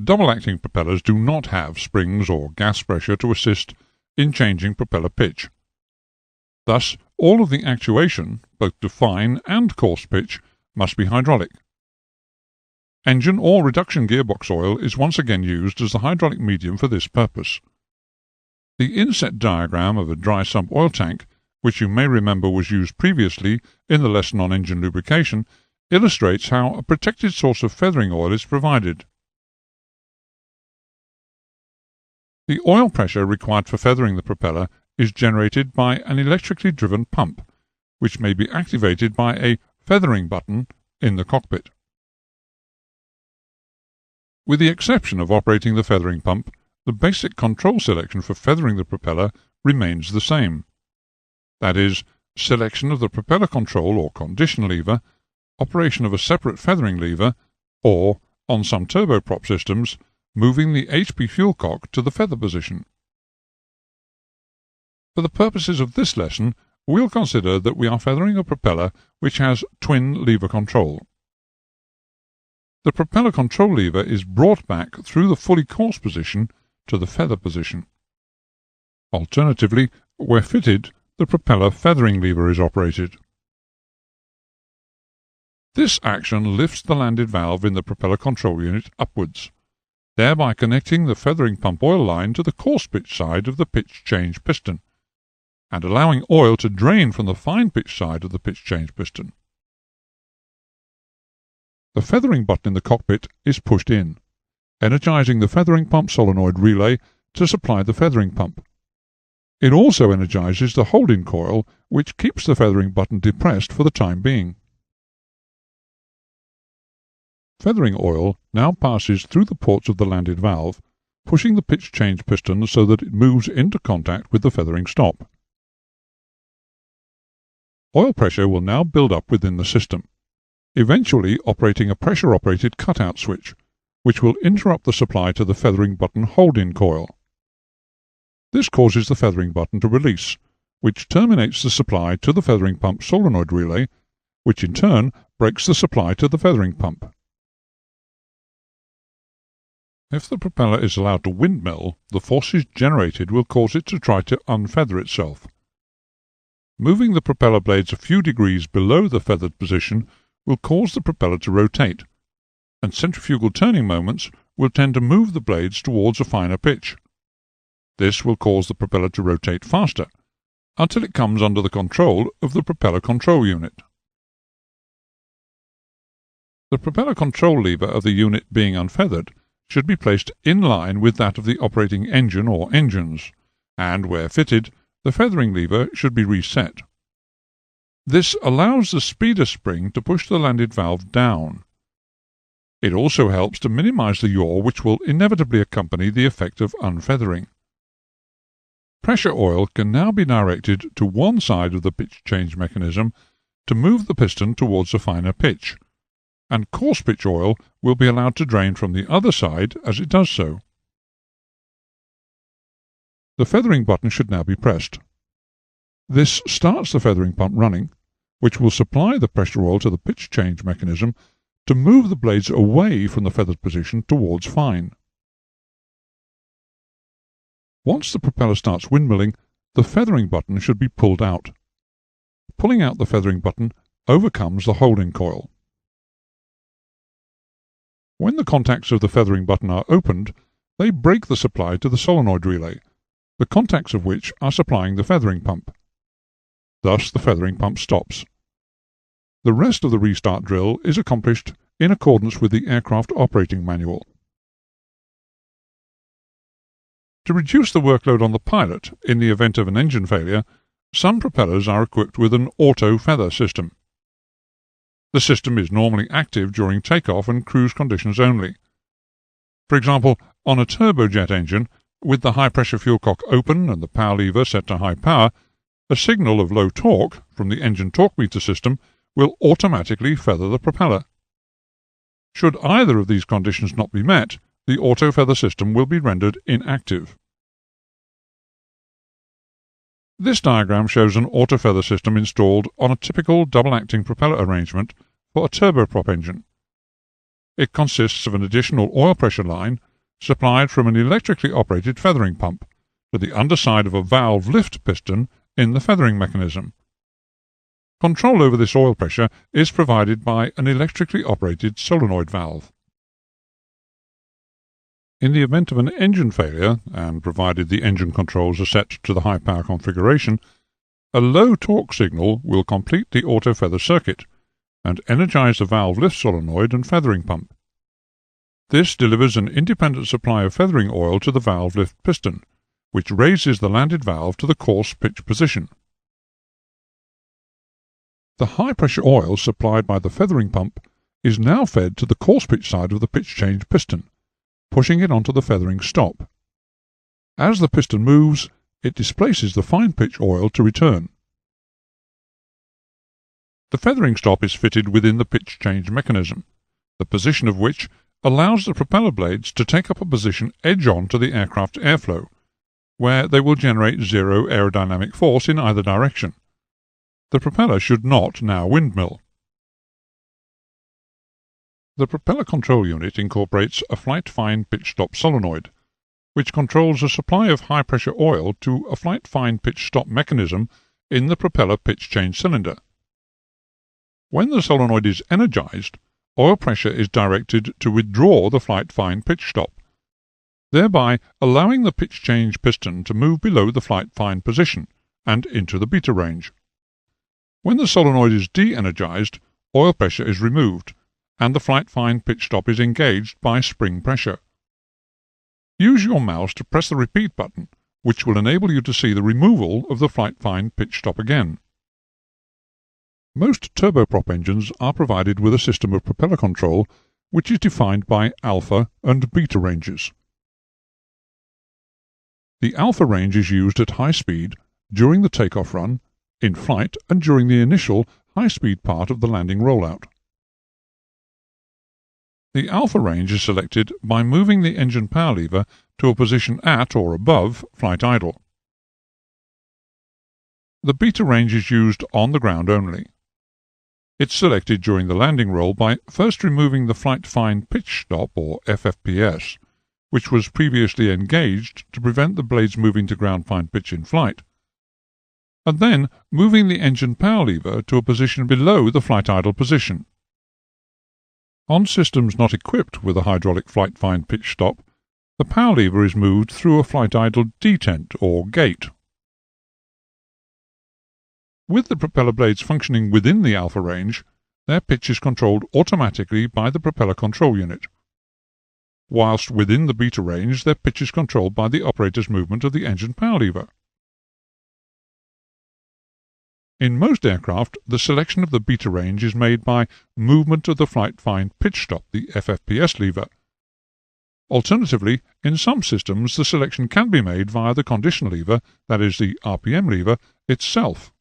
Double-acting propellers do not have springs or gas pressure to assist in changing propeller pitch. Thus, all of the actuation, both to fine and coarse pitch, must be hydraulic. Engine or reduction gearbox oil is once again used as the hydraulic medium for this purpose. The inset diagram of a dry sump oil tank, which you may remember was used previously in the lesson on engine lubrication, illustrates how a protected source of feathering oil is provided. The oil pressure required for feathering the propeller is generated by an electrically driven pump, which may be activated by a feathering button in the cockpit. With the exception of operating the feathering pump, the basic control selection for feathering the propeller remains the same. That is, selection of the propeller control or condition lever, operation of a separate feathering lever, or, on some turboprop systems, moving the HP fuel cock to the feather position. For the purposes of this lesson, we'll consider that we are feathering a propeller which has twin lever control. The propeller control lever is brought back through the fully coarse position to the feather position. Alternatively, where fitted, the propeller feathering lever is operated. This action lifts the landed valve in the propeller control unit upwards, thereby connecting the feathering pump oil line to the coarse pitch side of the pitch change piston, and allowing oil to drain from the fine pitch side of the pitch change piston. The feathering button in the cockpit is pushed in, energizing the feathering pump solenoid relay to supply the feathering pump. It also energizes the holding coil, which keeps the feathering button depressed for the time being. Feathering oil now passes through the ports of the landed valve, pushing the pitch change piston so that it moves into contact with the feathering stop. Oil pressure will now build up within the system, eventually operating a pressure-operated cutout switch, which will interrupt the supply to the feathering button hold-in coil. This causes the feathering button to release, which terminates the supply to the feathering pump solenoid relay, which in turn breaks the supply to the feathering pump. If the propeller is allowed to windmill, the forces generated will cause it to try to unfeather itself. Moving the propeller blades a few degrees below the feathered position will cause the propeller to rotate, and centrifugal turning moments will tend to move the blades towards a finer pitch. This will cause the propeller to rotate faster, until it comes under the control of the propeller control unit. The propeller control lever of the unit being unfeathered should be placed in line with that of the operating engine or engines, and, where fitted, the feathering lever should be reset. This allows the speeder spring to push the landed valve down. It also helps to minimize the yaw which will inevitably accompany the effect of unfeathering. Pressure oil can now be directed to one side of the pitch change mechanism to move the piston towards a finer pitch, and coarse pitch oil will be allowed to drain from the other side as it does so. The feathering button should now be pressed. This starts the feathering pump running, which will supply the pressure oil to the pitch change mechanism to move the blades away from the feathered position towards fine. Once the propeller starts windmilling, the feathering button should be pulled out. Pulling out the feathering button overcomes the holding coil. When the contacts of the feathering button are opened, they break the supply to the solenoid relay, the contacts of which are supplying the feathering pump. Thus the feathering pump stops. The rest of the restart drill is accomplished in accordance with the aircraft operating manual. To reduce the workload on the pilot in the event of an engine failure, some propellers are equipped with an auto-feather system. The system is normally active during takeoff and cruise conditions only. For example, on a turbojet engine, with the high-pressure fuel cock open and the power lever set to high power, a signal of low torque from the engine torque meter system will automatically feather the propeller. Should either of these conditions not be met, the auto-feather system will be rendered inactive. This diagram shows an auto-feather system installed on a typical double-acting propeller arrangement for a turboprop engine. It consists of an additional oil pressure line supplied from an electrically operated feathering pump to the underside of a valve lift piston in the feathering mechanism. Control over this oil pressure is provided by an electrically operated solenoid valve. In the event of an engine failure, and provided the engine controls are set to the high power configuration, a low torque signal will complete the auto feather circuit and energize the valve lift solenoid and feathering pump. This delivers an independent supply of feathering oil to the valve lift piston, which raises the landed valve to the coarse pitch position. The high-pressure oil supplied by the feathering pump is now fed to the coarse pitch side of the pitch change piston, pushing it onto the feathering stop. As the piston moves, it displaces the fine pitch oil to return. The feathering stop is fitted within the pitch change mechanism, the position of which allows the propeller blades to take up a position edge-on to the aircraft's airflow, where they will generate zero aerodynamic force in either direction. The propeller should not now windmill. The propeller control unit incorporates a flight fine pitch stop solenoid, which controls a supply of high-pressure oil to a flight fine pitch stop mechanism in the propeller pitch change cylinder. When the solenoid is energized, oil pressure is directed to withdraw the flight fine pitch stop, thereby allowing the pitch change piston to move below the flight fine position and into the beta range. When the solenoid is de-energized, oil pressure is removed, and the flight fine pitch stop is engaged by spring pressure. Use your mouse to press the repeat button, which will enable you to see the removal of the flight fine pitch stop again. Most turboprop engines are provided with a system of propeller control which is defined by alpha and beta ranges. The alpha range is used at high speed, during the takeoff run, in flight, and during the initial high-speed part of the landing rollout. The alpha range is selected by moving the engine power lever to a position at or above flight idle. The beta range is used on the ground only. It's selected during the landing roll by first removing the flight fine pitch stop, or FFPS, which was previously engaged to prevent the blades moving to ground fine pitch in flight, and then moving the engine power lever to a position below the flight idle position. On systems not equipped with a hydraulic flight fine pitch stop, the power lever is moved through a flight idle detent or gate. With the propeller blades functioning within the alpha range, their pitch is controlled automatically by the propeller control unit, whilst within the beta range their pitch is controlled by the operator's movement of the engine power lever. In most aircraft, the selection of the beta range is made by movement of the flight fine pitch stop, the FFPS lever. Alternatively, in some systems the selection can be made via the condition lever, that is the RPM lever, itself.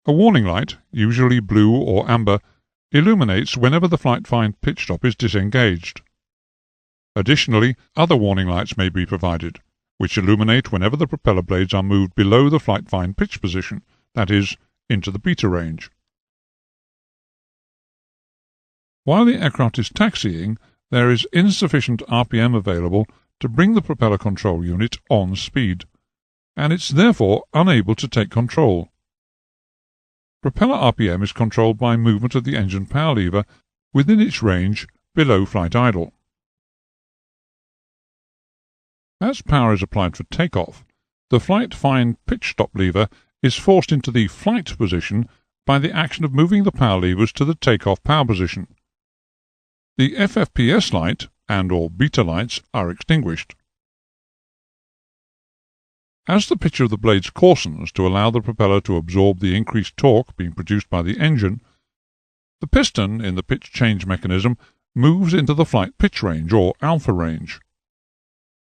A warning light, usually blue or amber, illuminates whenever the flight fine pitch stop is disengaged. Additionally, other warning lights may be provided, which illuminate whenever the propeller blades are moved below the flight fine pitch position, that is, into the beta range. While the aircraft is taxiing, there is insufficient RPM available to bring the propeller control unit on speed, and it's therefore unable to take control. Propeller RPM is controlled by movement of the engine power lever within its range below flight idle. As power is applied for takeoff, the flight fine pitch stop lever is forced into the flight position by the action of moving the power levers to the takeoff power position. The FFPS light and or beta lights are extinguished. As the pitch of the blades coarsens to allow the propeller to absorb the increased torque being produced by the engine, the piston in the pitch change mechanism moves into the flight pitch range or alpha range.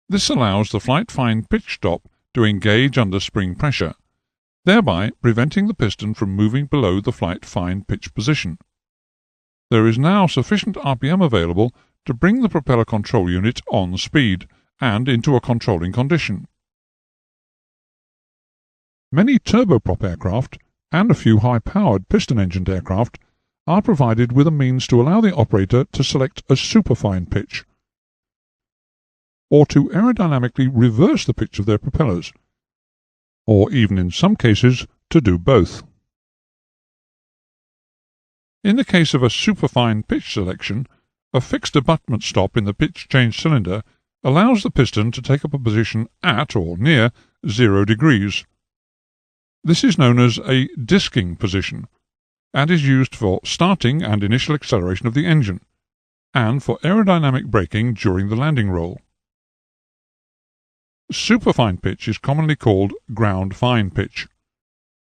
This allows the flight fine pitch stop to engage under spring pressure, thereby preventing the piston from moving below the flight fine pitch position. There is now sufficient RPM available to bring the propeller control unit on speed and into a controlling condition. Many turboprop aircraft and a few high-powered piston-engined aircraft are provided with a means to allow the operator to select a superfine pitch, or to aerodynamically reverse the pitch of their propellers, or even in some cases to do both. In the case of a superfine pitch selection, a fixed abutment stop in the pitch change cylinder allows the piston to take up a position at or near 0 degrees. This is known as a disking position, and is used for starting and initial acceleration of the engine, and for aerodynamic braking during the landing roll. Superfine pitch is commonly called ground fine pitch,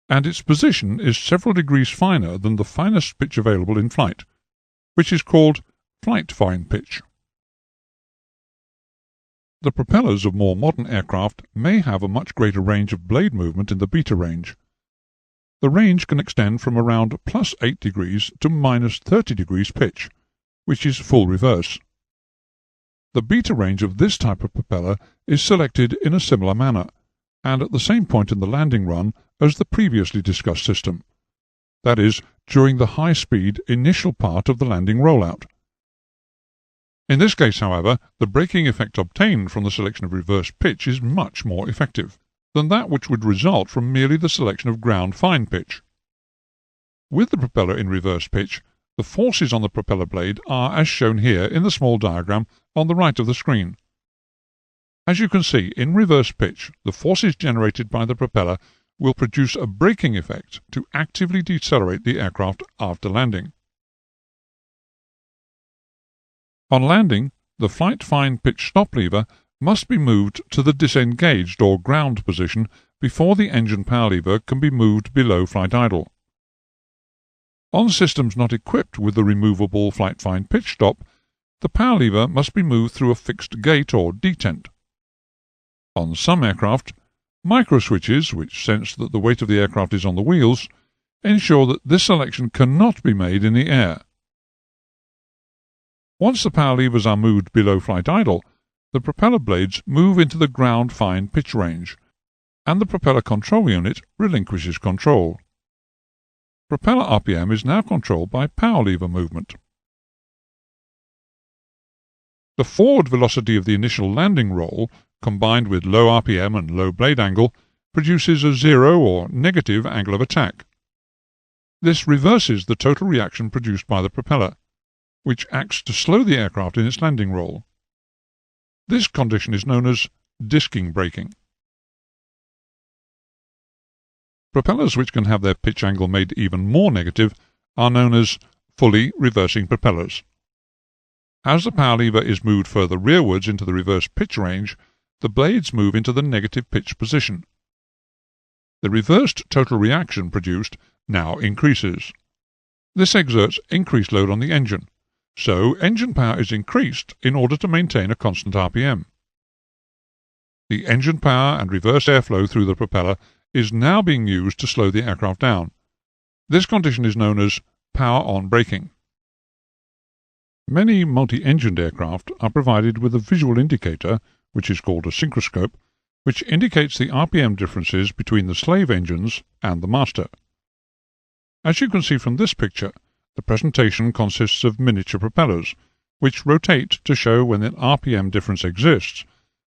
and its position is several degrees finer than the finest pitch available in flight, which is called flight fine pitch. The propellers of more modern aircraft may have a much greater range of blade movement in the beta range. The range can extend from around plus 8 degrees to minus 30 degrees pitch, which is full reverse. The beta range of this type of propeller is selected in a similar manner, and at the same point in the landing run as the previously discussed system, that is, during the high-speed initial part of the landing rollout. In this case, however, the braking effect obtained from the selection of reverse pitch is much more effective than that which would result from merely the selection of ground fine pitch. With the propeller in reverse pitch, the forces on the propeller blade are as shown here in the small diagram on the right of the screen. As you can see, in reverse pitch, the forces generated by the propeller will produce a braking effect to actively decelerate the aircraft after landing. On landing, the flight fine pitch stop lever must be moved to the disengaged or ground position before the engine power lever can be moved below flight idle. On systems not equipped with the removable flight fine pitch stop, the power lever must be moved through a fixed gate or detent. On some aircraft, microswitches, which sense that the weight of the aircraft is on the wheels, ensure that this selection cannot be made in the air. Once the power levers are moved below flight idle, the propeller blades move into the ground fine pitch range, and the propeller control unit relinquishes control. Propeller RPM is now controlled by power lever movement. The forward velocity of the initial landing roll, combined with low RPM and low blade angle, produces a zero or negative angle of attack. This reverses the total reaction produced by the propeller, which acts to slow the aircraft in its landing roll. This condition is known as disking braking. Propellers which can have their pitch angle made even more negative are known as fully reversing propellers. As the power lever is moved further rearwards into the reverse pitch range, the blades move into the negative pitch position. The reversed total reaction produced now increases. This exerts increased load on the engine, so engine power is increased in order to maintain a constant RPM. The engine power and reverse airflow through the propeller is now being used to slow the aircraft down. This condition is known as power-on braking. Many multi-engined aircraft are provided with a visual indicator, which is called a synchroscope, which indicates the RPM differences between the slave engines and the master. As you can see from this picture, the presentation consists of miniature propellers, which rotate to show when an RPM difference exists,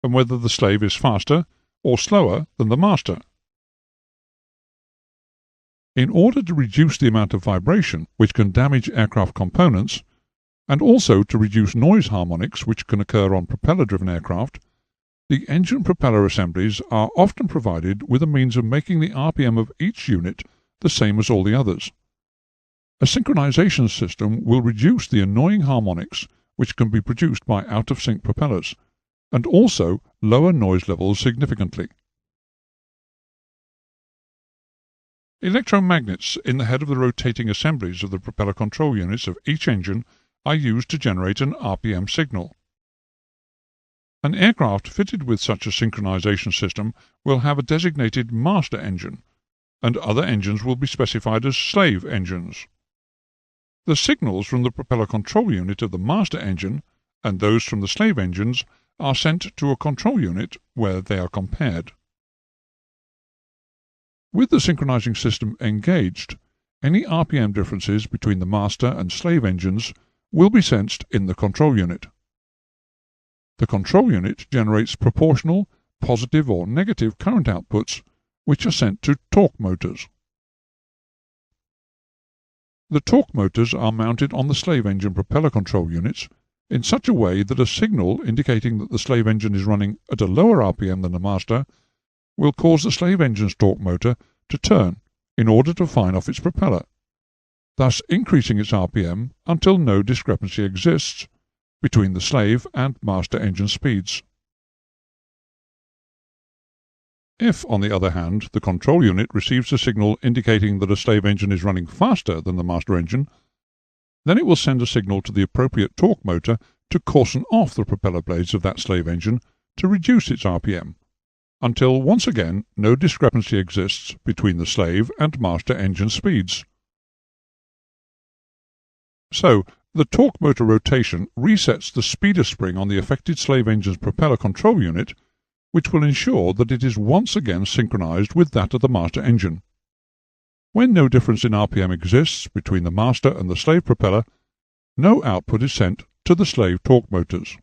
and whether the slave is faster or slower than the master. In order to reduce the amount of vibration which can damage aircraft components, and also to reduce noise harmonics which can occur on propeller-driven aircraft, the engine propeller assemblies are often provided with a means of making the RPM of each unit the same as all the others. A synchronization system will reduce the annoying harmonics which can be produced by out-of-sync propellers, and also lower noise levels significantly. Electromagnets in the head of the rotating assemblies of the propeller control units of each engine are used to generate an RPM signal. An aircraft fitted with such a synchronization system will have a designated master engine, and other engines will be specified as slave engines. The signals from the propeller control unit of the master engine and those from the slave engines are sent to a control unit where they are compared. With the synchronizing system engaged, any RPM differences between the master and slave engines will be sensed in the control unit. The control unit generates proportional, positive or negative current outputs, which are sent to torque motors. The torque motors are mounted on the slave engine propeller control units in such a way that a signal indicating that the slave engine is running at a lower RPM than the master will cause the slave engine's torque motor to turn in order to fire off its propeller, thus increasing its RPM until no discrepancy exists between the slave and master engine speeds. If, on the other hand, the control unit receives a signal indicating that a slave engine is running faster than the master engine, then it will send a signal to the appropriate torque motor to coarsen off the propeller blades of that slave engine to reduce its RPM, until once again no discrepancy exists between the slave and master engine speeds. So, the torque motor rotation resets the speeder spring on the affected slave engine's propeller control unit, which will ensure that it is once again synchronized with that of the master engine. When no difference in RPM exists between the master and the slave propeller, no output is sent to the slave torque motors.